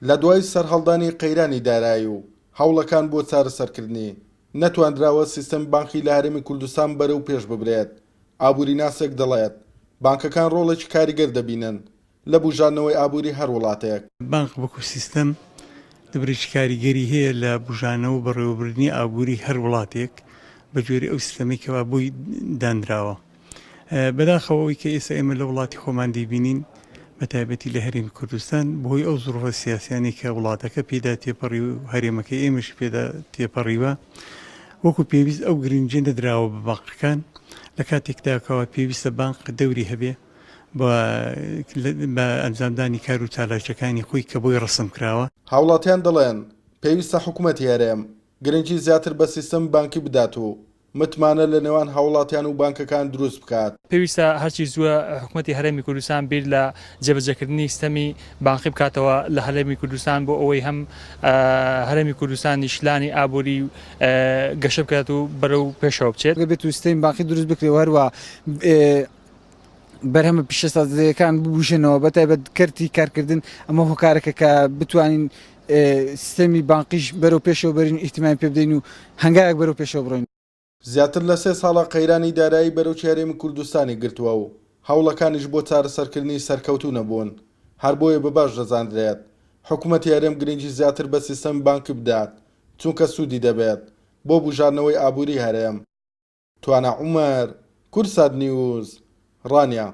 لە دوای سەرهەڵدانی قەیرانی دارایی و هەوڵەکان بۆ چارەسەرکردنی نەتوانراوە سیستەمی بانقی لە هەرێمی کوردستان بەرەو پێش ببرێت. ئابووری ناسێک دەڵێت بانکەکان ڕۆڵێکی کاریگەر دەبینن لە بوژاردنەوەی ئابووری هەر وڵاتەیەک. بانک وەکو سیستەم دەبرێکی کاریگەری هەیە لە بژانەوە و بەڕێوەبردننی ئابووری هەر وڵاتێک بە جۆری ئەو سیستەمێکەوە بۆی دانراوە. بەداخەوەی کە ئێستا ئێمە لە وڵاتی خۆمان دەبینین بە تایبەتی لە هەرێمی کوردستان بۆی ئەو زۆرفە سیاسیانی کە وڵاتەکە پێدا تێپەڕی و هەرێمەکە ئێمەش پێدا تێپەڕیوە وەکو پێویست ئەو گرنگجێ نەدراوە بە بانقەکان لە کاتێکداکەوە پێویستە بانق دەوری هەبێ بە ئەنجامدانی کار و چالاکیەکانی خۆی کە بۆی ڕسم کراوە. هاوڵاتیان دەڵێن پێویستە حکوومەتی هەرێم گرنگی زیاتر بە سیستەم بانکی بدات و متمانە لە نێوان هاوڵاتیان و بانکەکان دروست بکات. پێویستە هەرچی زووە حکوومەتی هەرێمی کوردستان بیر لە جێبەجێکردنی سیستەمی بانقی بکاتەوە لە هەرێمی کوردستان بۆ ئەوەی هەم هەرێمی کوردستانی شلانی ئابووری گەشە بکات و بەرەو پێشەوە بچێت. بێت و سیستەمی بانقی دروست بکرێت هەروە بەرهەمە پیشەسازیەکان ببوژێنەوە بەتایبەت کەرتی کارکردن ئەمە هۆکارەکە کە بتوانین سیستەمی بانقیش بەرەو پێشەوە بەرین ئیحتیمامی پێ بدەین و هەنگایەک بەرەو پێشەوە بڕۆین. زیاتر لە 3 ساڵە قەیرانی دارایی بەرەو هەرێمی کوردستانی گرتووە و هەوڵەکانیش بۆ چارەسەرکردنی سەرکەوتوو نەبوون. هەر بۆیە بەباش دەزانرێت حکوومەتی هەرێم گرنگی زیاتر بە سیستەمی بانکی بدات چونکە سوودی دەبێت بۆ بژاردنەوەی ئابووری هەرێم. توانە عومەر، کورسات نیوز، ڕانیا.